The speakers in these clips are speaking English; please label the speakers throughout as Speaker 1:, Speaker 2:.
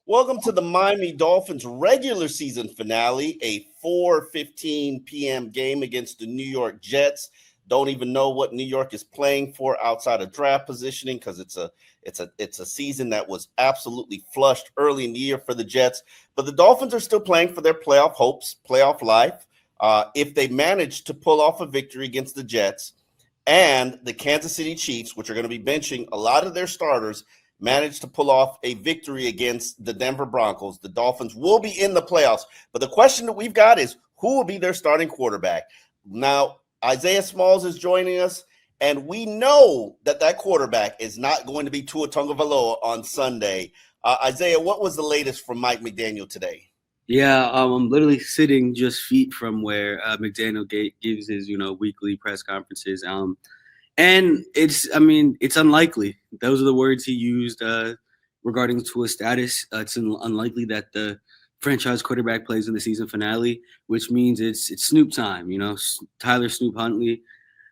Speaker 1: Welcome to the Miami Dolphins regular season finale, a 4:15 p.m. game against the New York Jets. Don't even know what New York is playing for outside of draft positioning because it's a season that was absolutely flushed early in the year for the Jets. But the Dolphins are still playing for their playoff hopes, playoff life. If they manage to pull off a victory against the Jets and the Kansas City Chiefs, which are going to be benching a lot of their starters, managed to pull off a victory against the Denver Broncos, the Dolphins will be in the playoffs. But the question that we've got is who will be their starting quarterback? Now, Isaiah Smalls is joining us, and we know that quarterback is not going to be Tua Tagovailoa on Sunday. Isaiah, what was the latest from Mike McDaniel today?
Speaker 2: Yeah, I'm literally sitting just feet from where McDaniel gives his, weekly press conferences. And it's unlikely. Those are the words he used regarding Tua's status. It's unlikely that the franchise quarterback plays in the season finale, which means it's Snoop time. Tyler Snoop Huntley,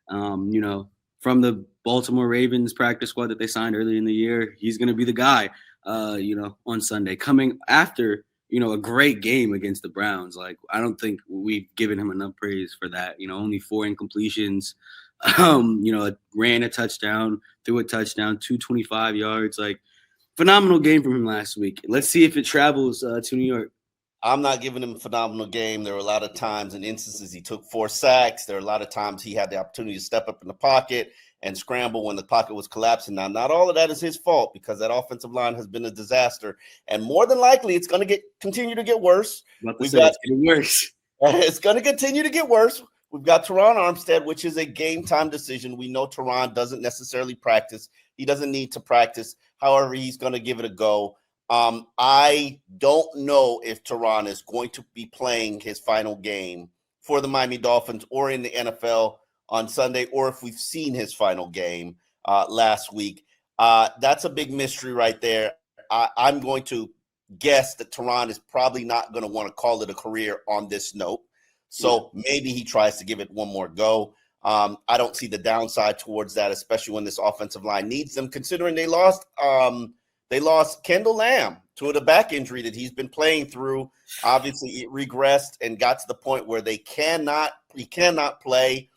Speaker 2: from the Baltimore Ravens practice squad that they signed earlier in the year. He's going to be the guy, on Sunday, coming after a great game against the Browns. Like, I don't think we've given him enough praise for that. Only 4 incompletions. Ran a touchdown, threw a touchdown, 225 yards. Like, phenomenal game from him last week. Let's see if it travels to New York.
Speaker 1: I'm not giving him a phenomenal game. There were a lot of times and instances he took 4 sacks. There are a lot of times he had the opportunity to step up in the pocket and scramble when the pocket was collapsing. Now, not all of that is his fault because that offensive line has been a disaster. And more than likely, it's going to continue to get worse.
Speaker 2: It's getting worse.
Speaker 1: It's going to continue to get worse. We've got Terron Armstead, which is a game-time decision. We know Terron doesn't necessarily practice. He doesn't need to practice. However, he's going to give it a go. I don't know if Terron is going to be playing his final game for the Miami Dolphins or in the NFL on Sunday, or if we've seen his final game last week. That's a big mystery right there. I'm going to guess that Terron is probably not going to want to call it a career on this note. So maybe he tries to give it one more go. I don't see the downside towards that, especially when this offensive line needs them, considering they lost Kendall Lamb to the back injury that he's been playing through. Obviously, it regressed and got to the point where he cannot play.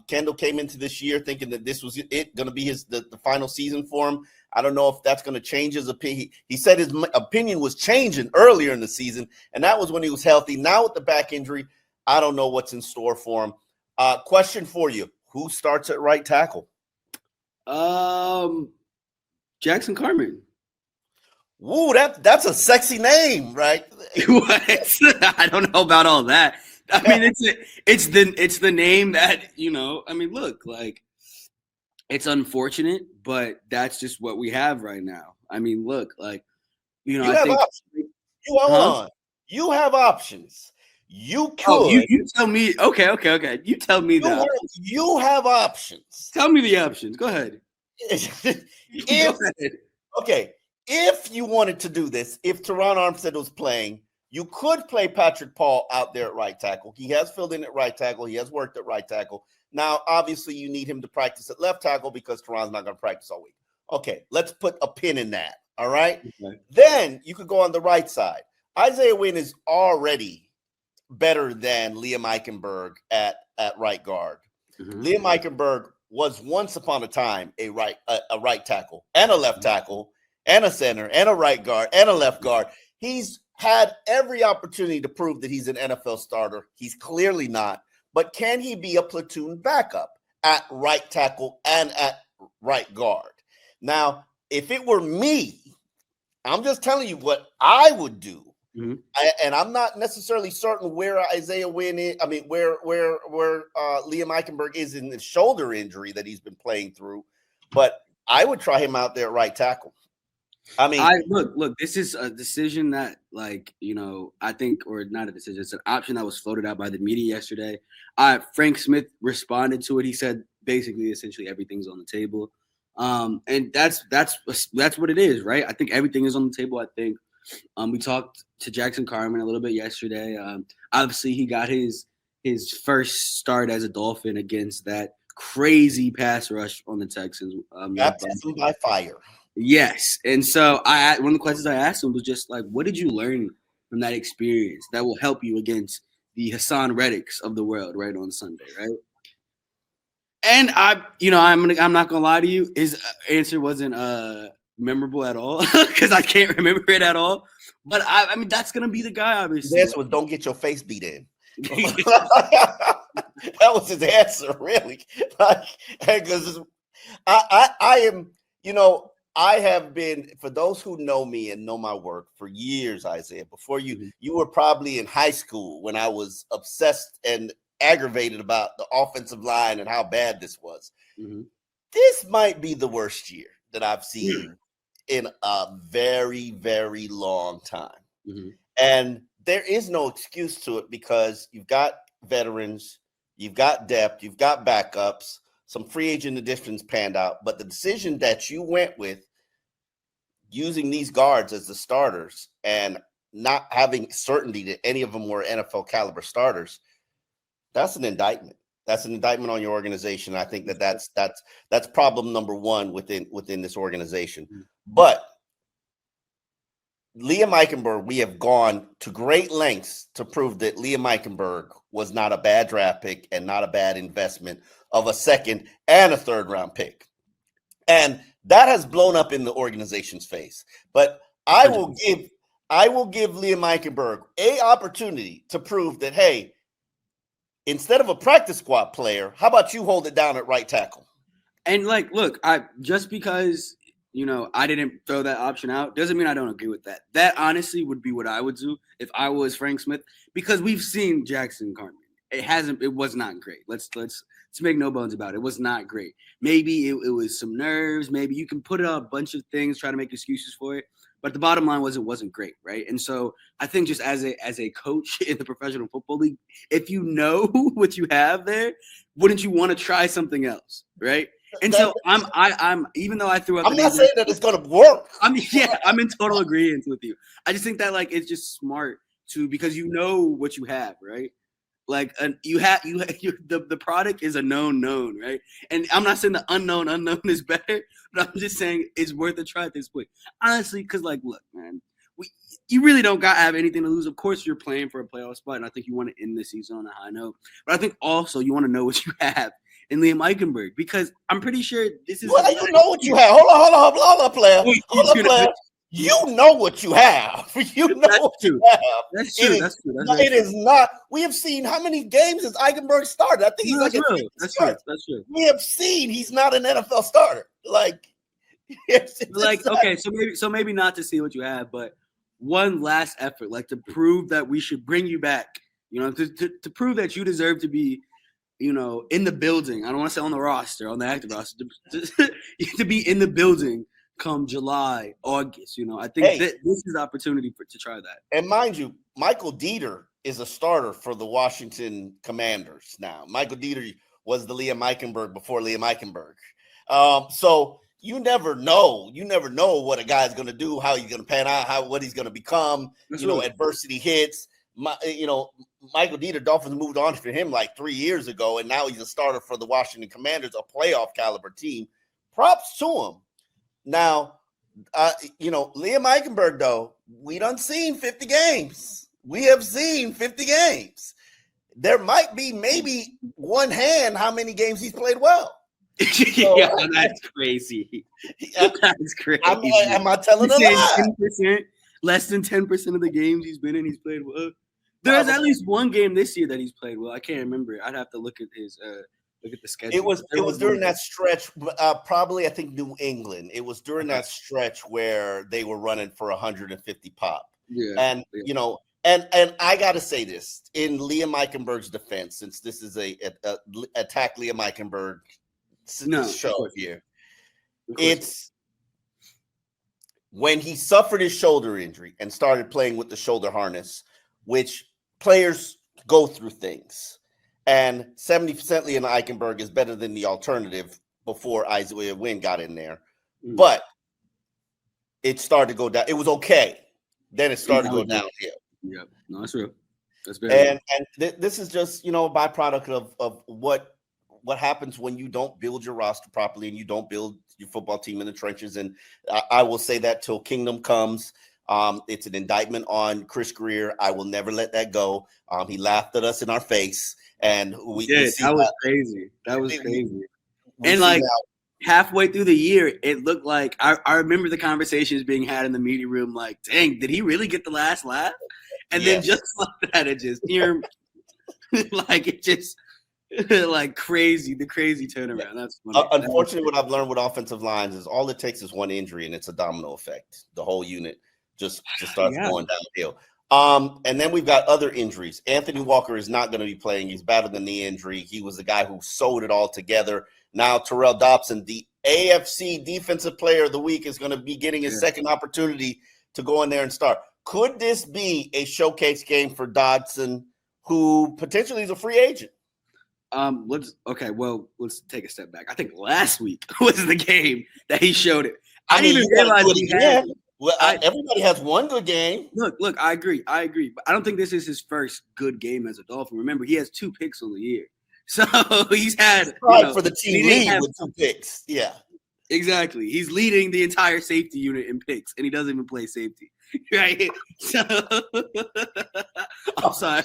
Speaker 1: Kendall came into this year thinking that this was going to be the final season for him. I don't know if that's going to change his opinion. He said his opinion was changing earlier in the season, and that was when he was healthy. Now with the back injury, I don't know what's in store for him. Question for you. Who starts at right tackle?
Speaker 2: Jackson Carman.
Speaker 1: Woo, that's a sexy name, right?
Speaker 2: What? I don't know about all that. I mean, it's the name that, look, like, it's unfortunate, but that's just what we have right now. I mean, look, like,
Speaker 1: you have options. You have options. You could. Oh,
Speaker 2: you tell me. Okay. You tell me that.
Speaker 1: You have options.
Speaker 2: Tell me the options. Go ahead.
Speaker 1: Okay. If you wanted to do this, if Terron Armstead was playing, you could play Patrick Paul out there at right tackle. He has filled in at right tackle. He has worked at right tackle. Now, obviously, you need him to practice at left tackle because Terron's not going to practice all week. Okay, let's put a pin in that. All right. Okay. Then you could go on the right side. Isaiah Wynn is already better than Liam Eichenberg at right guard. Mm-hmm. Liam Eichenberg was once upon a time a right tackle and a left tackle and a center and a right guard and a left guard. He's had every opportunity to prove that he's an NFL starter. He's clearly not. But can he be a platoon backup at right tackle and at right guard? Now, if it were me, I'm just telling you what I would do. Mm-hmm. And I'm not necessarily certain where Isaiah Wynn is. I mean, where Liam Eichenberg is in the shoulder injury that he's been playing through. But I would try him out there at right tackle. I mean,
Speaker 2: look. This is a decision that, like, I think, or not a decision. It's an option that was floated out by the media yesterday. Frank Smith responded to it. He said basically, essentially, everything's on the table, and that's what it is, right? I think everything is on the table. I think we talked to Jackson Carman a little bit yesterday. Obviously, he got his first start as a Dolphin against that crazy pass rush on the Texans.
Speaker 1: Baptism by fire.
Speaker 2: Yes. And so one of the questions I asked him was just like, what did you learn from that experience that will help you against the Hassan Reddicks of the world right on Sunday, right? And I'm not gonna lie to you, his answer wasn't memorable at all because I can't remember it at all. But I mean, that's gonna be the guy, obviously.
Speaker 1: His answer was, "Don't get your face beat in." That was his answer, really. Like, because I am, I have been, for those who know me and know my work for years, Isaiah, before you were probably in high school when I was obsessed and aggravated about the offensive line and how bad this was.
Speaker 2: Mm-hmm.
Speaker 1: This might be the worst year that I've seen in a very, very long time.
Speaker 2: Mm-hmm.
Speaker 1: And there is no excuse to it because you've got veterans, you've got depth, you've got backups, some free agent additions panned out. But the decision that you went with, using these guards as the starters and not having certainty that any of them were NFL caliber starters, that's an indictment. That's an indictment on your organization. I think that's problem number one within this organization. But Liam Eichenberg, we have gone to great lengths to prove that Liam Eichenberg was not a bad draft pick and not a bad investment of a second and a third round pick. And that has blown up in the organization's face. But I will give Liam Eichenberg an opportunity to prove that, hey, instead of a practice squad player, how about you hold it down at right tackle?
Speaker 2: And like, look, just because I didn't throw that option out doesn't mean I don't agree with that. That honestly would be what I would do if I was Frank Smith, because we've seen Jackson Cartman. It was not great. Let's make no bones about it. It was not great. Maybe it was some nerves. Maybe you can put out a bunch of things, try to make excuses for it. But the bottom line was it wasn't great, right? And so I think just as a coach in the professional football league, if you know what you have there, wouldn't you want to try something else, right? And so I'm even though I threw out,
Speaker 1: I'm not saying that it's going to work.
Speaker 2: I'm in total agreement with you. I just think that like it's just smart because you know what you have, right? Like the product is a known, right? And I'm not saying the unknown is better, but I'm just saying it's worth a try at this point. Honestly, because like, look, man, you really don't got to have anything to lose. Of course, you're playing for a playoff spot, and I think you want to end the season on a high note. But I think also you want to know what you have in Liam Eichenberg, because I'm pretty sure this is.
Speaker 1: Well, you know what you have. Hold on, player. Player. You know what you have. You know what you have.
Speaker 2: That's true. That's true.
Speaker 1: It is not. We have seen how many games has Eichenberg started. I think he's like
Speaker 2: that's true.
Speaker 1: We have seen he's not an NFL starter. Like,
Speaker 2: okay, so maybe not to see what you have, but one last effort, like to prove that we should bring you back. To prove that you deserve to be, in the building. I don't want to say on the roster, on the active roster, to be in the building come July, August. I think that this is the opportunity to try that.
Speaker 1: And mind you, Michael Dieter is a starter for the Washington Commanders now. Michael Dieter was the Liam Eichenberg before Liam Eichenberg. So you never know. You never know what a guy's going to do, how he's going to pan out, what he's going to become. Adversity hits. Michael Dieter, Dolphins moved on for him like 3 years ago, and now he's a starter for the Washington Commanders, a playoff caliber team. Props to him. Now, Liam Eichenberg, though, we done seen 50 games. We have seen 50 games. There might be maybe one hand how many games he's played well. So,
Speaker 2: yeah, that's crazy. That's crazy.
Speaker 1: Am I telling a lie?
Speaker 2: 10%, less than 10% of the games he's been in, he's played well. There's at least one game this year that he's played well. I can't remember. I'd have to look at his look at the schedule.
Speaker 1: It was during that stretch, probably I think New England. It was during that stretch where they were running for 150 pop.
Speaker 2: Yeah,
Speaker 1: and and I got to say this in Liam Eichenberg's defense, since this is a attack Liam Eichenberg show here. It's when he suffered his shoulder injury and started playing with the shoulder harness, which players go through things. And 70% Liam Eichenberg is better than the alternative before Isaiah Wynn got in there. But it started to go down. It was okay. Then it started to go downhill.
Speaker 2: Yeah, no, that's real. That's very
Speaker 1: this is just, a byproduct of what happens when you don't build your roster properly and you don't build your football team in the trenches. And I will say that till kingdom comes. It's an indictment on Chris Greer. I will never let that go. He laughed at us in our face, and we see
Speaker 2: that was crazy. That was crazy. And like halfway through the year, it looked like I remember the conversations being had in the media room. Like, dang, did he really get the last laugh? And then just like that, it just like it just like crazy, the crazy turnaround. That's funny.
Speaker 1: Unfortunately, what I've learned with offensive lines is all it takes is one injury, and it's a domino effect. The whole unit just starts going downhill. And then we've got other injuries. Anthony Walker is not going to be playing. He's battled a knee injury. He was the guy who sewed it all together. Now Terrell Dobson, the AFC Defensive Player of the Week, is going to be getting his second opportunity to go in there and start. Could this be a showcase game for Dodson, who potentially is a free agent?
Speaker 2: Let's take a step back. I think last week was the game that he showed it. I didn't even realize he had.
Speaker 1: Well, everybody has one good game.
Speaker 2: Look, I agree. But I don't think this is his first good game as a Dolphin. Remember, he has 2 picks on the year. So he's had
Speaker 1: for the team lead with 2 picks. Yeah.
Speaker 2: Exactly. He's leading the entire safety unit in picks, and he doesn't even play safety. Right? So I'm sorry.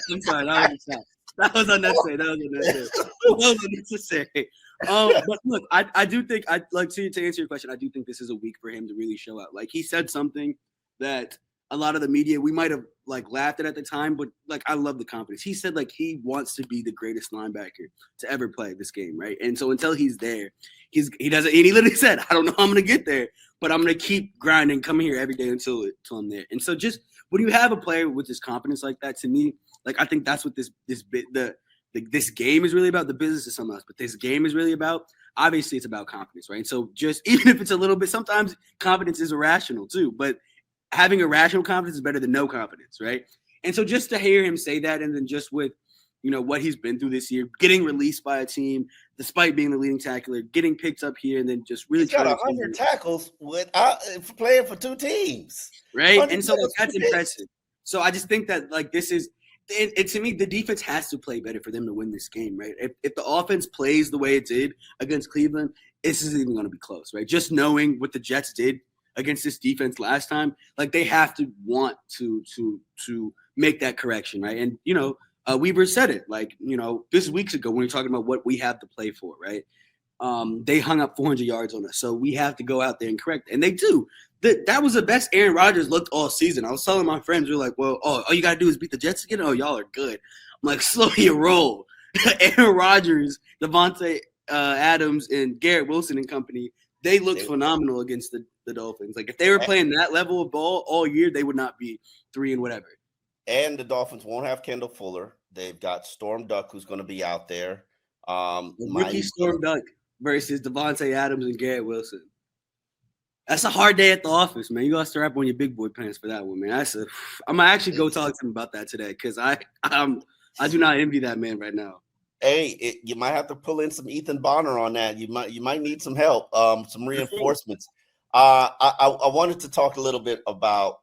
Speaker 2: That was unnecessary. But look, I do think to answer your question, I do think this is a week for him to really show out. Like, he said something that a lot of the media, we might have like laughed at the time, but like, I love the confidence. He said like he wants to be the greatest linebacker to ever play this game, right? And so until he's there, he doesn't. And he literally said, "I don't know how I'm going to get there, but I'm going to keep grinding, coming here every day until I'm there." And so just when you have a player with this confidence like that, to me, like I think that's what this game is really about. The business is something else, but this game is really about. Obviously, it's about confidence, right? And so just even if it's a little bit, sometimes confidence is irrational too, but having irrational confidence is better than no confidence, right? And so just to hear him say that, and then just with, what he's been through this year, getting released by a team, despite being the leading tackler, getting picked up here, and then just really
Speaker 1: got 100 tackles playing for 2 teams,
Speaker 2: right? And so that's impressive. So I just think that like this is, and to me, the defense has to play better for them to win this game, right? If the offense plays the way it did against Cleveland, this isn't even going to be close, right? Just knowing what the Jets did against this defense last time, like they have to want to make that correction, right? And Weaver said it, like this weeks ago when we were talking about what we have to play for, right? They hung up 400 yards on us, so we have to go out there and correct, and they do. That was the best Aaron Rodgers looked all season. I was telling my friends, we were like, well, all you gotta do is beat the Jets again. Oh, y'all are good. I'm like, slow your roll. Aaron Rodgers, Devontae Adams, and Garrett Wilson and company, they looked phenomenal against the Dolphins. Like if they were playing that level of ball all year, they would not be 3 and whatever.
Speaker 1: And the Dolphins won't have Kendall Fuller. They've got Storm Duck, who's going to be out there.
Speaker 2: Rookie Storm Duck versus Devontae Adams and Garrett Wilson. That's a hard day at the office, man. You got to strap on your big boy pants for that one, man. I'm gonna actually go talk to him about that today because I do not envy that man right now.
Speaker 1: Hey, you might have to pull in some Ethan Bonner on that. You might need some help, some reinforcements. I wanted to talk a little bit about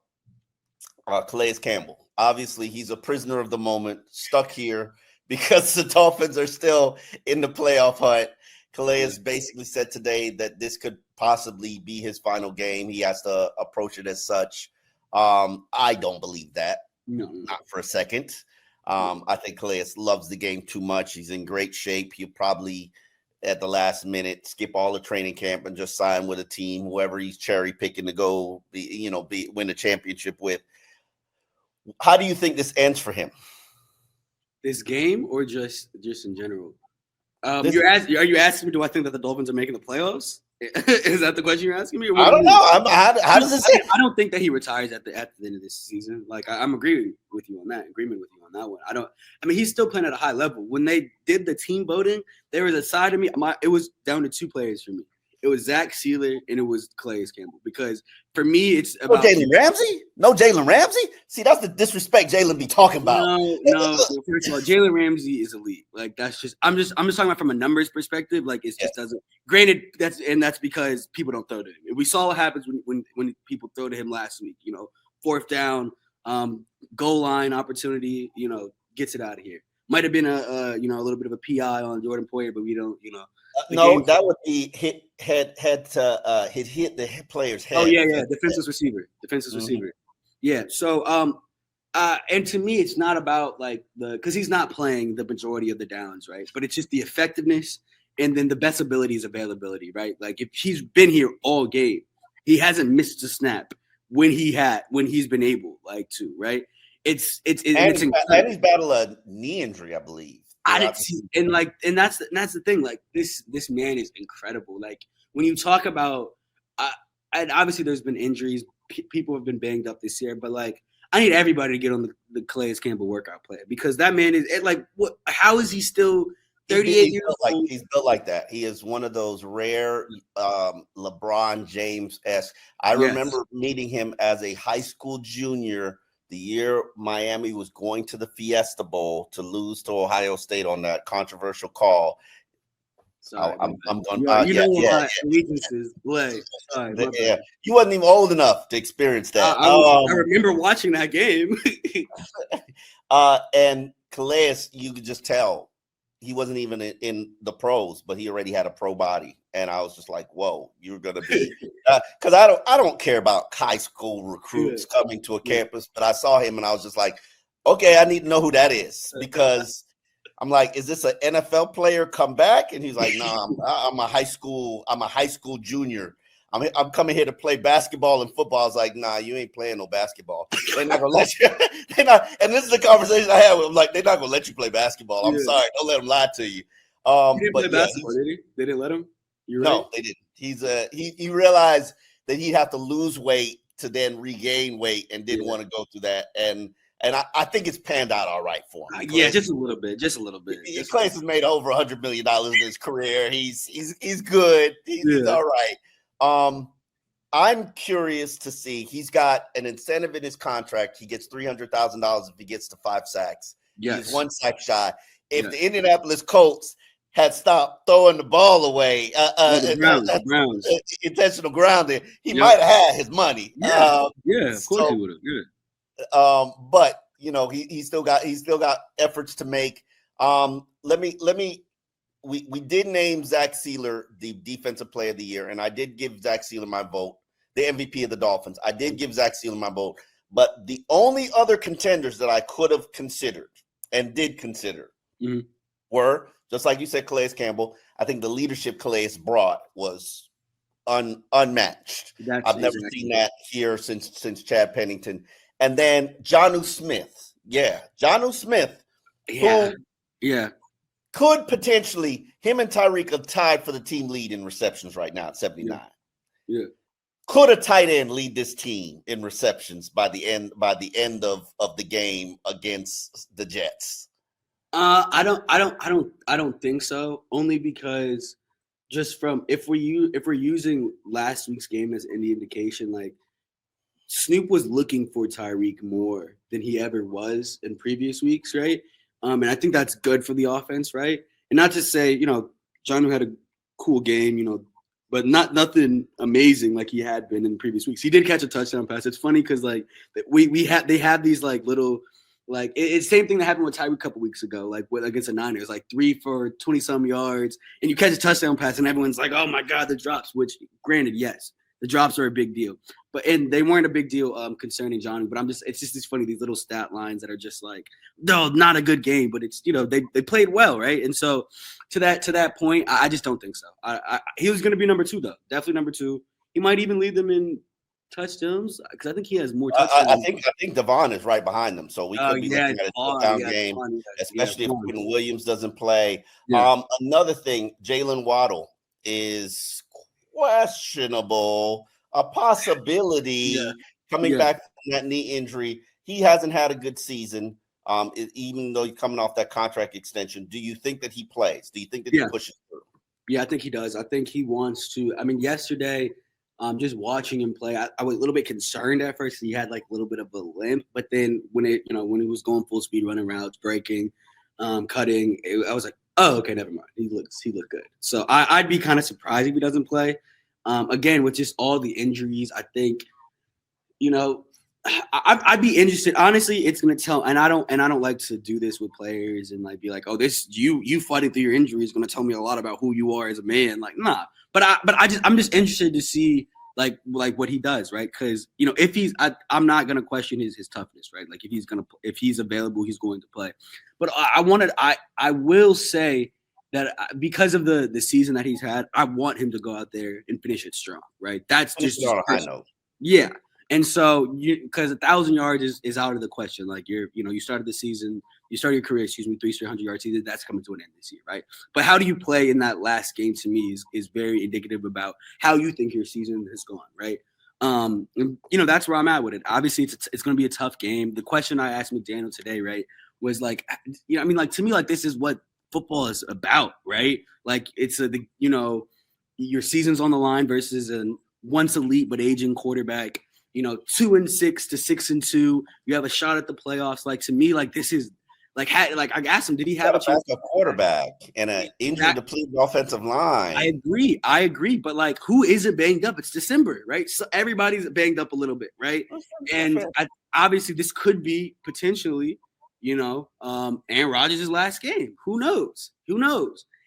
Speaker 1: Calais Campbell. Obviously, he's a prisoner of the moment, stuck here because the Dolphins are still in the playoff hunt. Calais basically said today that this could possibly be his final game. He has to approach it as such. I don't believe that. No. Not for a second. I think Calais loves the game too much. He's in great shape. He'll probably, at the last minute, skip all the training camp and just sign with a team, whoever he's cherry picking to go, win a championship with. How do you think this ends for him?
Speaker 2: This game or just in general? Are you asking me, do I think that the Dolphins are making the playoffs? Is that the question you're asking me?
Speaker 1: I don't know. How does this end?
Speaker 2: I don't think that he retires at the end of this season. Like I'm agreement with you on that one. He's still playing at a high level. When they did the team voting, there was a side of me. It was down to 2 players for me. It was Zach Sealer and it was Calais Campbell. Because for me, it's about
Speaker 1: Jalen Ramsey. No Jalen Ramsey. See, that's the disrespect Jalen be talking about.
Speaker 2: No. First of all, Jalen Ramsey is elite. Like that's just. I'm just talking about from a numbers perspective. Like it just doesn't. Granted, that's because people don't throw to him. We saw what happens when people throw to him last week. 4th down, goal line opportunity. Gets it out of here. Might have been a little bit of a PI on Jordan Poyer, but we don't.
Speaker 1: No, that would be hit the player's head.
Speaker 2: Oh yeah, defenseless receiver. Yeah. So and to me, it's not about like because he's not playing the majority of the downs, right? But it's just the effectiveness and then the best ability is availability, right? Like if he's been here all game, he hasn't missed a snap when he's been able to, right? It's
Speaker 1: he's battled a knee injury, I believe.
Speaker 2: I didn't see, and that's the thing. Like this man is incredible. Like when you talk about, and obviously there's been injuries, people have been banged up this year, but like I need everybody to get on the Calais Campbell workout plan because that man is like, what? How is he still 38 years old?
Speaker 1: He's built like that. He is one of those rare LeBron James-esque. I remember meeting him as a high school junior the year Miami was going to the Fiesta Bowl to lose to Ohio State on that controversial call.
Speaker 2: Sorry,
Speaker 1: I'm going.
Speaker 2: Weaknesses. Sorry,
Speaker 1: you wasn't even old enough to experience that.
Speaker 2: I remember watching that game.
Speaker 1: And Calais, you could just tell he wasn't even in the pros, but he already had a pro body, and I was just like, "Whoa, you're gonna be." Because I don't care about high school recruits coming to a campus, but I saw him and I was just like, "Okay, I need to know who that is," because I'm like, "Is this an NFL player come back?" And he's like, "No, I'm a high school junior. I'm coming here to play basketball and football." I was like, "Nah, you ain't playing no basketball. They're not gonna let you." And this is the conversation I had with him. Like, they're not gonna let you play basketball. I'm sorry, don't let them lie to you.
Speaker 2: He didn't play basketball, did he? They didn't let him.
Speaker 1: No, they didn't. He realized that he'd have to lose weight to then regain weight, and didn't want to go through that. And I think it's panned out all right for him.
Speaker 2: Just a little bit.
Speaker 1: Clay has made over $100 million in his career. He's good. He's all right. I'm curious to see. He's got an incentive in his contract. He gets $300,000 if he gets to 5 sacks.
Speaker 2: Yes.
Speaker 1: He's 1 sack shy. If the Indianapolis Colts had stopped throwing the ball away,
Speaker 2: Browns.
Speaker 1: Intentional grounding, he might have had his money.
Speaker 2: Of course he would have.
Speaker 1: But he still got efforts to make. We did name Zach Sealer the defensive player of the year, and I did give Zach Sealer my vote, the MVP of the Dolphins. I did give Zach Sealer my vote, but the only other contenders that I could have considered and did consider were, just like you said, Calais Campbell. I think the leadership Calais brought was unmatched. I've never seen that here since Chad Pennington. And then Jonnu Smith. Jonnu Smith. Could potentially, him and Tyreek are tied for the team lead in receptions right now at 79.
Speaker 2: Yeah.
Speaker 1: Could a tight end lead this team in receptions by the end of the game against the Jets?
Speaker 2: I don't think so. Only because just from if we're using last week's game as any indication, like Snoop was looking for Tyreek more than he ever was in previous weeks, right? And I think that's good for the offense, right? And not to say, Jonnu had a cool game, but nothing amazing like he had been in previous weeks. He did catch a touchdown pass. It's funny because like they have these like little like it's the same thing that happened with Tyreek a couple weeks ago, like against the Niners, like 3 for 20-some yards, and you catch a touchdown pass, and everyone's like, "Oh my God, the drops!" Which, granted, yes, the drops are a big deal, and they weren't a big deal concerning Johnny. But it's just funny, these little stat lines that are just like, no, not a good game, but it's they played well, right? And so to that point, I just don't think so. He was going to be number 2 though, definitely number 2. He might even lead them in touchdowns because I think he has more touchdowns.
Speaker 1: I think Devon is right behind them, so we could be looking at a touchdown game, especially if Williams doesn't play. Yeah. Another thing, Jalen Waddle is questionable, a possibility coming back from that knee injury. He hasn't had a good season, even though he's coming off that contract extension. Do you think that he plays? Do you think that he pushes through?
Speaker 2: Yeah, I think he does. I think he wants to. I mean, yesterday, just watching him play, I was a little bit concerned at first. He had like a little bit of a limp, but then when he was going full speed, running routes, breaking, cutting, I was like, oh, okay, never mind. He looked good. So I'd be kind of surprised if he doesn't play. Again, with just all the injuries, I think, I'd be interested. Honestly, it's gonna tell, and I don't like to do this with players and like be like, oh, this you fighting through your injury is gonna tell me a lot about who you are as a man. Like, nah. But I'm just interested to see like what he does, right? Because if I'm not gonna question his toughness, right? Like if he's available, he's going to play. But I will say that because of the season that he's had, I want him to go out there and finish it strong, right? That's just
Speaker 1: on a high note.
Speaker 2: Yeah. And so because 1,000 yards is out of the question. Like you started the season, you started your career, 300 yard season. That's coming to an end this year, right? But how do you play in that last game to me is very indicative about how you think your season has gone, right? That's where I'm at with it. Obviously, it's going to be a tough game. The question I asked McDaniel today, right, was like, to me, like this is what football is about, right? Like it's your season's on the line versus a once elite but aging quarterback. 2-6 to 6-2. You have a shot at the playoffs. Like to me, like this is like I asked him, did he have a chance?
Speaker 1: A quarterback and an injury depleted offensive line.
Speaker 2: I agree. But like, who isn't banged up? It's December, right? So everybody's banged up a little bit, right? And obviously, this could be potentially, Aaron Rodgers' last game. Who knows?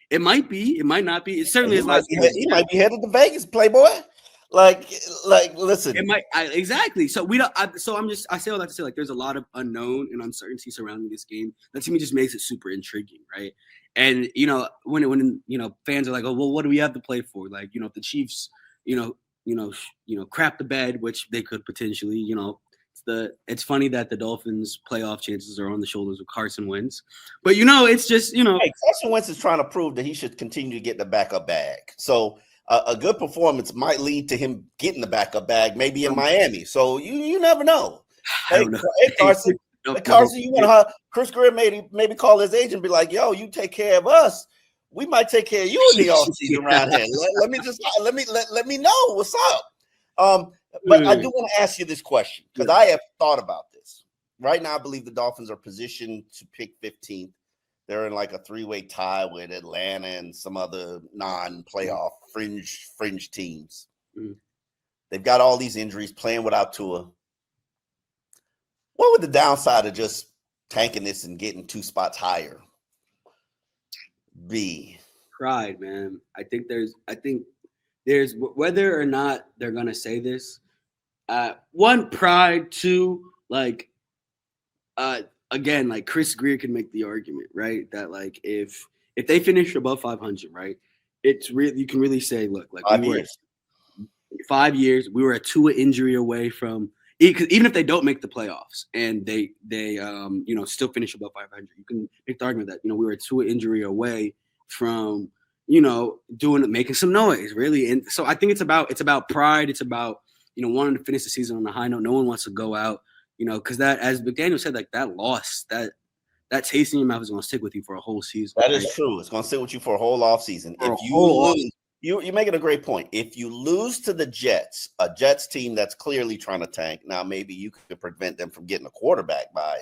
Speaker 2: It might be. It might not be. It certainly is last game.
Speaker 1: He might be headed to Vegas, Playboy. Like, listen.
Speaker 2: It might exactly. So we don't. I say all that to say, like, there's a lot of unknown and uncertainty surrounding this game. That to me just makes it super intriguing, right? And when fans are like, oh, well, what do we have to play for? Like, if the Chiefs, crap the bed, which they could potentially, it's funny that the Dolphins' playoff chances are on the shoulders of Carson Wentz, but it's just
Speaker 1: Hey, Carson Wentz is trying to prove that he should continue to get the backup bag. So. A good performance might lead to him getting the backup bag, maybe in Miami. So you never know. Hey, Carson, you want to Chris Greer maybe call his agent and be like, yo, you take care of us. We might take care of you in the offseason around here. Let me know what's up. But I do want to ask you this question because I have thought about this. Right now, I believe the Dolphins are positioned to pick 15th. They're in like a three-way tie with Atlanta and some other non-playoff fringe teams. Mm. They've got all these injuries, playing without Tua. What would the downside of just tanking this and getting 2 spots higher be?
Speaker 2: Pride, man. I think there's whether or not they're gonna say this. One, pride. Two, like, again, like Chris Greer can make the argument, right? That like if they finish above 500, right, it's really, you can really say, look, like 5 years, we were a Tua injury away from, even if they don't make the playoffs and they still finish above 500, you can make the argument that we were a Tua injury away from making some noise, really. And so I think it's about pride. It's about wanting to finish the season on a high note. No one wants to go out. Because that, as McDaniel said, like that loss, that taste in your mouth is going to stick with you for a whole season.
Speaker 1: That is true. It's going to sit with you for a whole off season. If you lose, you're making a great point. If you lose to the Jets, a Jets team that's clearly trying to tank, now maybe you could prevent them from getting a quarterback by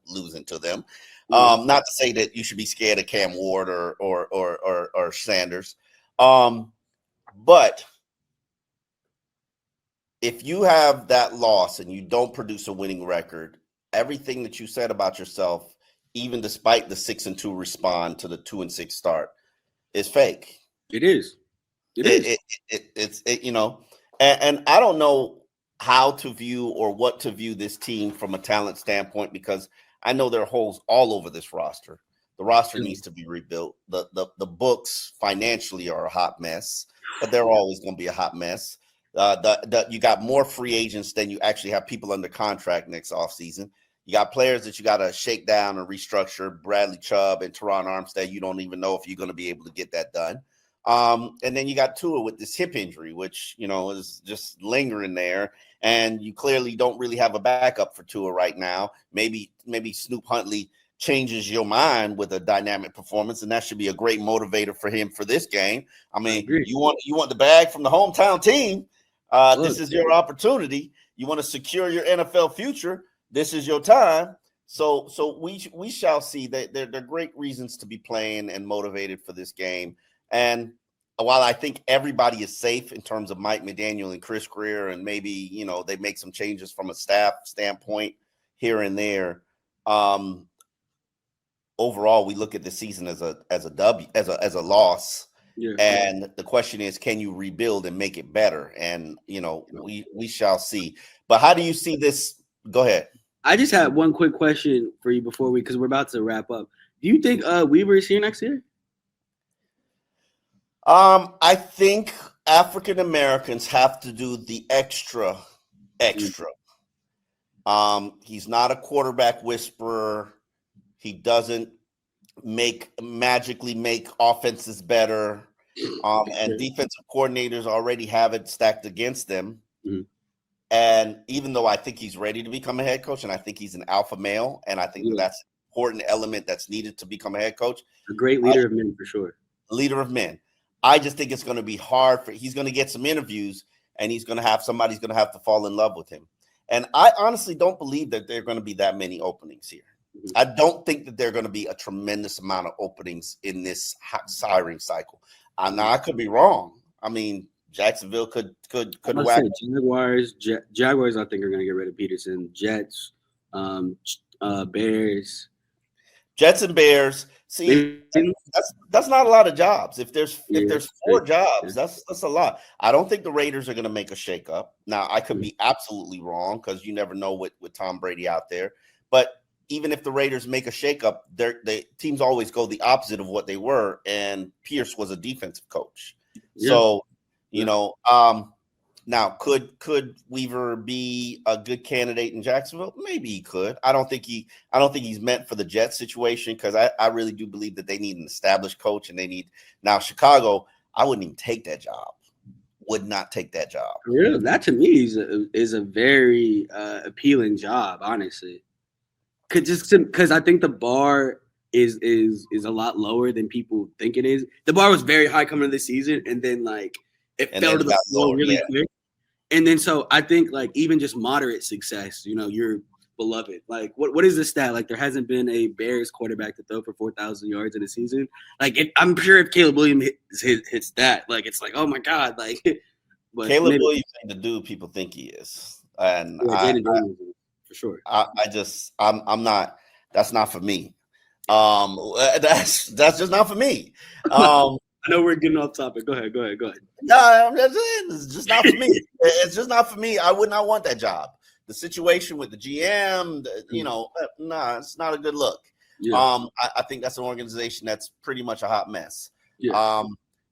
Speaker 1: losing to them. Not to say that you should be scared of Cam Ward or Sanders, but. If you have that loss and you don't produce a winning record, everything that you said about yourself, even despite the 6-2 respond to the 2-6 start, is fake.
Speaker 2: It is.
Speaker 1: It's and I don't know how to view or what to view this team from a talent standpoint, because I know there are holes all over this roster. The roster needs to be rebuilt. The books financially are a hot mess, but they're always going to be a hot mess. You got more free agents than you actually have people under contract next offseason. You got players that you got to shake down and restructure. Bradley Chubb and Terron Armstead, you don't even know if you're going to be able to get that done. And then you got Tua with this hip injury, which, is just lingering there. And you clearly don't really have a backup for Tua right now. Maybe Snoop Huntley changes your mind with a dynamic performance, and that should be a great motivator for him for this game. I mean, you want the bag from the hometown team. This is your opportunity. You want to secure your NFL future. This is your time. So we shall see. That there are great reasons to be playing and motivated for this game. And while I think everybody is safe in terms of Mike McDaniel and Chris Greer, and maybe, they make some changes from a staff standpoint here and there. Overall, we look at the season as a W, as a loss.
Speaker 2: Yeah.
Speaker 1: And the question is, can you rebuild and make it better? And, we shall see. But how do you see this? Go ahead.
Speaker 2: I just had one quick question for you because we're about to wrap up. Do you think Weaver is here next year?
Speaker 1: I think African Americans have to do the extra. He's not a quarterback whisperer. He doesn't magically make offenses better. And defensive coordinators already have it stacked against them.
Speaker 2: Mm-hmm.
Speaker 1: And even though I think he's ready to become a head coach, and I think he's an alpha male, and I think that's an important element that's needed to become a head coach.
Speaker 2: A great leader of men, for sure.
Speaker 1: Leader of men. I just think it's going to be hard he's going to get some interviews, and somebody's going to have to fall in love with him. And I honestly don't believe that there are going to be that many openings here. Mm-hmm. I don't think that there are going to be a tremendous amount of openings in this hiring cycle. Now I could be wrong. I mean, Jacksonville could whack.
Speaker 2: Jaguars, I think, are going to get rid of Peterson. Jets, Bears.
Speaker 1: Jets and Bears. See, that's not a lot of jobs. If there's 4 jobs, that's a lot. I don't think the Raiders are going to make a shakeup. Now, I could be absolutely wrong because you never know with Tom Brady out there. But even if the Raiders make a shakeup, the teams always go the opposite of what they were. And Pierce was a defensive coach, so now could Weaver be a good candidate in Jacksonville? Maybe he could. I don't think he's meant for the Jets situation because I really do believe that they need an established coach, and they need now Chicago. I wouldn't even take that job. Would not take that job.
Speaker 2: Really, that to me is a very appealing job, honestly. Because I think the bar is a lot lower than people think it is. The bar was very high coming into the season, and then it fell to the floor really quick. And then so I think even just moderate success, you're beloved. What is the stat? There hasn't been a Bears quarterback to throw for 4,000 yards in a season. I'm sure if Caleb Williams hits that, it's oh my God. But
Speaker 1: Caleb Williams ain't the dude people think he is, and
Speaker 2: for sure.
Speaker 1: I'm not. That's not for me. That's just not for me.
Speaker 2: I know we're getting off topic. Go ahead.
Speaker 1: No, it's just not for me. It's just not for me. I would not want that job. The situation with the GM, it's not a good look. Yeah. I think that's an organization that's pretty much a hot mess. Yeah.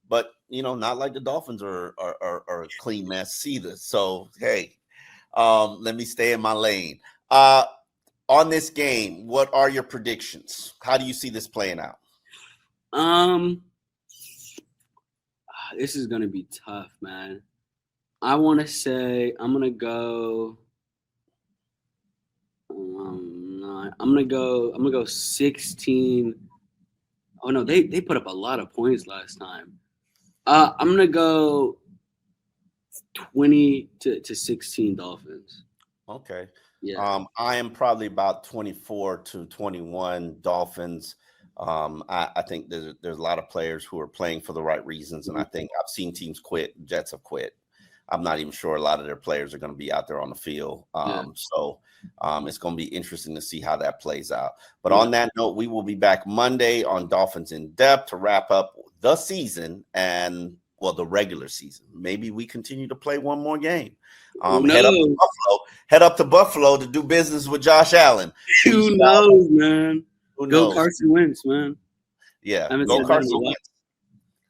Speaker 1: But not like the Dolphins are a clean mess either. So hey, let me stay in my lane. On this game, what are your predictions? How do you see this playing out?
Speaker 2: This is gonna be tough, man. I want to say I'm gonna go 16. Oh no, they put up a lot of points last time. I'm gonna go 20 to 16 Dolphins.
Speaker 1: Okay.
Speaker 2: Yeah.
Speaker 1: I am probably about 24 to 21 Dolphins. I think there's a lot of players who are playing for the right reasons, and I think I've seen teams quit. Jets have quit. I'm not even sure a lot of their players are going to be out there on the field. So it's going to be interesting to see how that plays out. But on that note, we will be back Monday on Dolphins In Depth to wrap up the season and the regular season. Maybe we continue to play one more game. Head up to Buffalo to do business with Josh Allen.
Speaker 2: Who knows, man? Go Carson Wentz, man.
Speaker 1: Yeah, go Carson Wentz.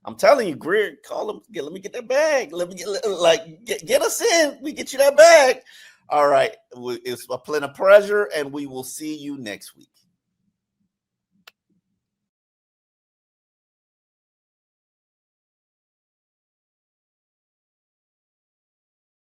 Speaker 1: I'm telling you, Greer, call him. Let me get that bag. Let me get us in. We get you that bag. All right. It's a pleasure, and we will see you next week.